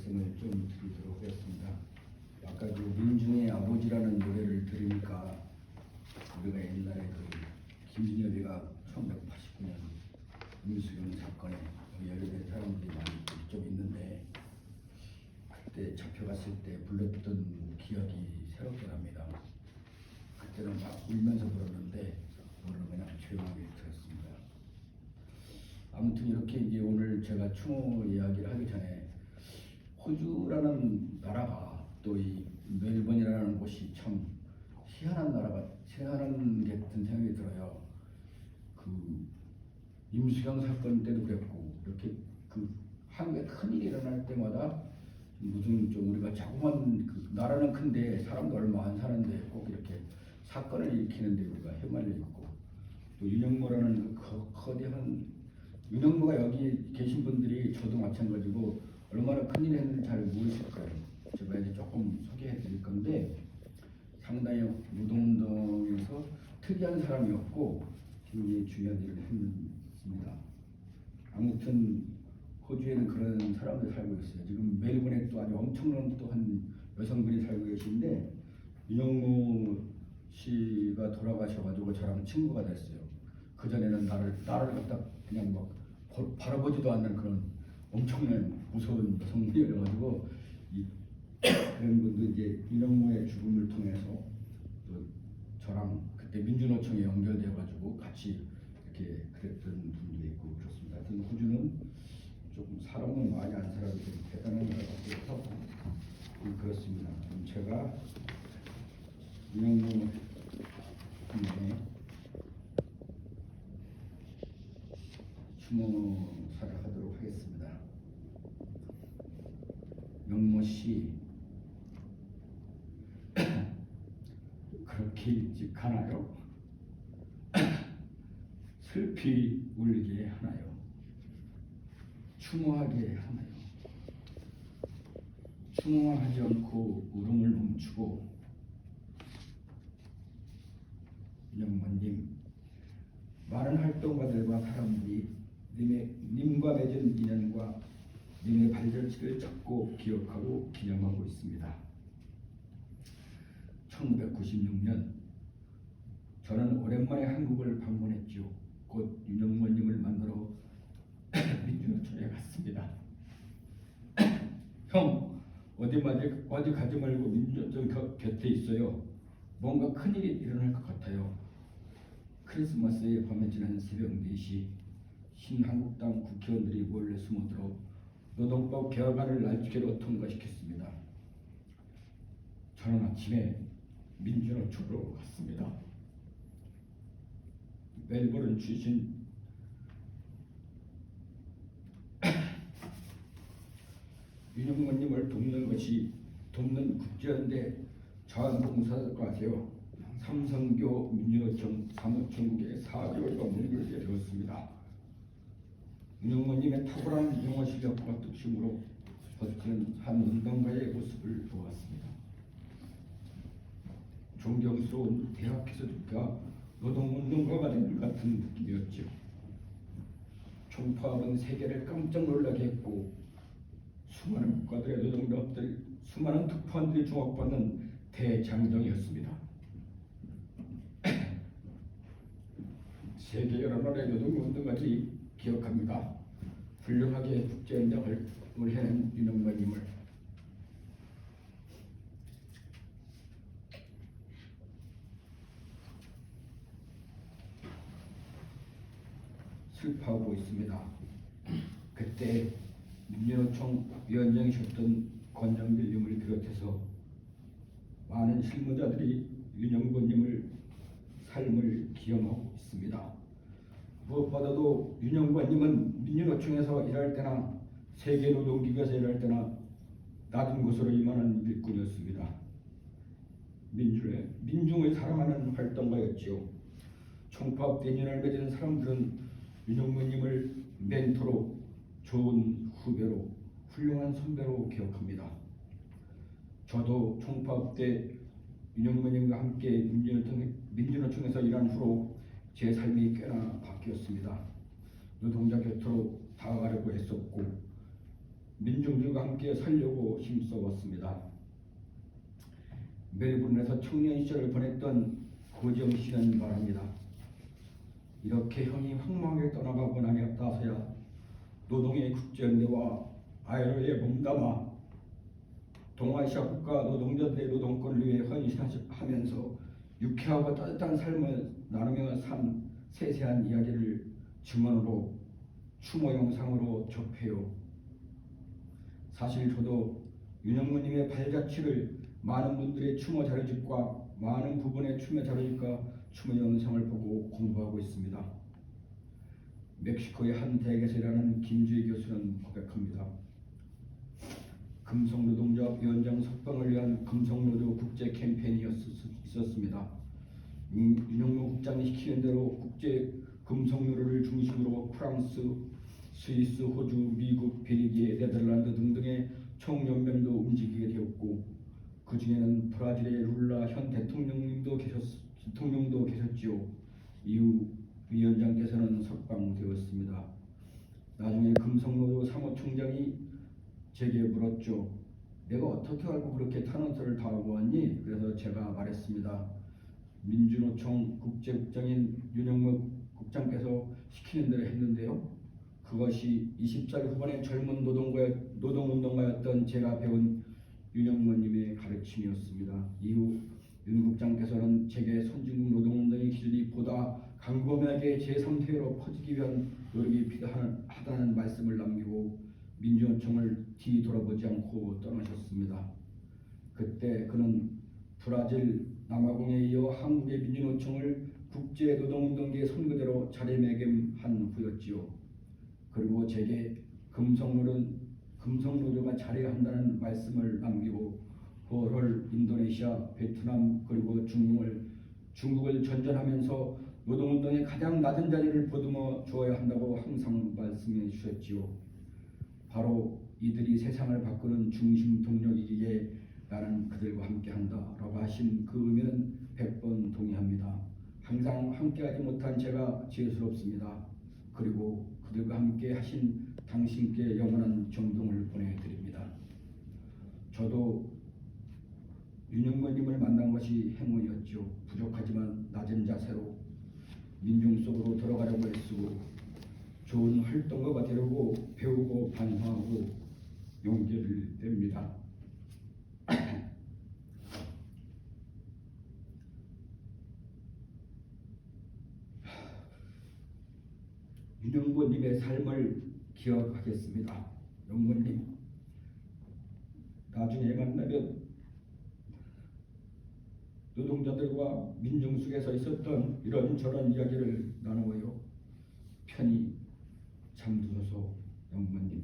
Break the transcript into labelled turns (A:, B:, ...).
A: 말씀을 좀 드리도록 하겠습니다. 아까 그 민중의 아버지라는 노래를 들으니까 우리가 옛날에 그 김진엽이가 1989년 임수경 사건에 연루된 사람들이 많이 좀 있는데 그때 잡혀갔을 때 불렀던 기억이 새롭게 납니다. 그때는 막 울면서 불렀는데 오늘은 그냥 조용하게 들었습니다. 아무튼 이렇게 이제 오늘 제가 추모 이야기를 하기 전에 호주라는 나라가 또 이 멜번이라는 곳이 참 희한한 나라가 희한한 게 같은 생각이 들어요. 그 임수경 사건 때도 그랬고 이렇게 그 한국에 큰일이 일어날 때마다 무슨 좀 우리가 자꾸만 그 나라는 큰데 사람도 얼마 안 사는데 꼭 이렇게 사건을 일으키는데 우리가 휘말려 있고 또 윤영모라는 그 거대한 윤영모가 여기 계신 분들이 저도 마찬가지고 얼마나 큰일 했는지 잘 모르실 거예요. 제가 이제 조금 소개해 드릴 건데 상당히 노동운동에서 특이한 사람이었고 굉장히 중요한 일을 했습니다. 아무튼 호주에는 그런 사람들이 살고 있어요. 지금 멜번에 또 아주 엄청난 또 한 여성분이 살고 계신데 윤영모 씨가 돌아가셔가지고 저랑 친구가 됐어요. 그 전에는 나를 갖다 그냥 막 바라보지도 않는 그런 엄청난 무서운 여성분이어가지고 그런 분도 이제 윤영모의 죽음을 통해서 또 저랑 그때 민주노총에 연결되어가지고 같이 이렇게 그랬던 분도 있고 그렇습니다. 하여튼 호주는 조금 사람은 많이 안 살아도 좀 대단한 나라 같아서 그렇습니다. 그럼 제가 윤영모 분의 추모사를 하도록 하겠습니다. 영모 씨 그렇게 일찍 가나요? 슬피 울게 하나요? 추모하게 하나요? 추모하지 않고 울음을 멈추고 영모님 많은 활동가들과 사람들이 님과 맺은 인연과 님의 발자취를 찾고 기억하고 기념하고 있습니다. 1996년 저는 오랜만에 한국을 방문했죠. 곧 윤영모님을 만나러 민주노총에 갔습니다. 형 어디 가지 말고 민주노총 곁에 있어요. 뭔가 큰일이 일어날 것 같아요. 크리스마스의 밤에 지난 새벽 4시 신한국당 국회의원들이 몰래 숨어들어 노동법 개혁안을 날짜로 통과시켰습니다. 저는 아침에 민주노총으로 갔습니다. 멜버른 출신 윤영모님을 돕는 국제연대 자원봉사과세요. 삼성교 민주노총 사무총국에 4개월간 문을 열었습니다. 윤영모님의 탁월한 영어 실력과 뜻심으로 버티는 한 운동가의 모습을 보았습니다. 존경스러운 대학 기술과 노동운동가가 된 것 같은 느낌이었죠. 총파업은 세계를 깜짝 놀라게 했고 수많은 국가들의 노동자들, 수많은 특파원들이 주목받는 대장정이었습니다. 세계 여러 나라의 노동운동가들이 기억합니다. 훌륭하게 국제연장을 해낸 윤영모님을. 슬퍼하고 있습니다. 그때 민주노총 위원장이셨던 권영길님을 비롯해서 많은 실무자들이 윤영모님을 삶을 기억하고 있습니다. 무엇보다도 윤영모님은 민주노총에서 일할 때나 세계노동기구에서 일할 때나 낮은 곳으로 임하는 일꾼이었습니다. 민중을 사랑하는 활동가였지요. 총파업 때 인연을 맺은 사람들은 윤영모님을 멘토로, 좋은 후배로, 훌륭한 선배로 기억합니다. 저도 총파업 때 윤영모님과 함께 민주노총에서 일한 후로 제 삶이 꽤나 바뀌었습니다. 노동자 곁으로 다가가려고 했었고 민중들과 함께 살려고 힘써봤습니다. 멜버른에서 청년 시절을 보냈던 고정 씨는 말합니다. 이렇게 형이 황망하게 떠나가고 나서야 노동의 국제연대와 ILO에 몸담아 동아시아 국가 노동자들의 노동권을 위해 헌신하면서 유쾌하고 따뜻한 삶을 나누며 산 세세한 이야기를 증언으로 추모 영상으로 접해요. 사실 저도 윤영모님의 발자취를 많은 분들의 추모 자료집과 많은 부분의 추모 자료집과 추모 영상을 보고 공부하고 있습니다. 멕시코의 한 대학에서 일하는 김주희 교수는 고백합니다. 금속노동자 위원장 석방을 위한 금속노조 국제 캠페인이 있었습니다. 윤영모 국장이 시키는 대로 국제 금속노조를 중심으로 프랑스, 스위스, 호주, 미국, 벨기에, 네덜란드 등등의 총연맹도 움직이게 되었고 그 중에는 브라질의 룰라 현 대통령도 계셨지요. 이후 위원장께서는 석방되었습니다. 나중에 금속노조 사무총장이 제게 물었죠. 내가 어떻게 알고 그렇게 탄원서를 다 모았니? 그래서 제가 말했습니다. 민주노총 국제국장인 윤영모 국장께서 시키는 대로 했는데요. 그것이 20살 후반의 젊은 노동운동가였던 제가 배운 윤영모님의 가르침이었습니다. 이후 윤 국장께서는 제게 선진국 노동운동의 길이 보다 강범하게 제3세계로 퍼지기 위한 노력이 필요하다는 말씀을 남기고 민주노총을 뒤돌아보지 않고 떠나셨습니다. 그때 그는 브라질 남아공에 이어 한국의 민주노총을 국제노동운동계의 선거대로 자리매김한 후였지요. 그리고 제게 금속노조가 잘해야 한다는 말씀을 남기고 호롤, 인도네시아, 베트남 그리고 중국을 전전하면서 노동운동의 가장 낮은 자리를 보듬어 주어야 한다고 항상 말씀해 주셨지요. 바로 이들이 세상을 바꾸는 중심 동력이기에 나는 그들과 함께한다라고 하신 그 의미는 100번 동의합니다. 항상 함께하지 못한 제가 죄스럽습니다. 그리고 그들과 함께 하신 당신께 영원한 정동을 보내드립니다. 저도 윤영모님을 만난 것이 행운이었죠. 부족하지만 낮은 자세로 민중 속으로 들어가려고 애쓰고 좋은 활동가가 되려고 배우고 반성하고 용기를 냅니다. 윤영모님의 삶을 기억하겠습니다. 영모님, 나중에 만나면 노동자들과 민중 속에서 있었던 이런저런 이야기를 나누어요. 편히 잠드소서 영모님.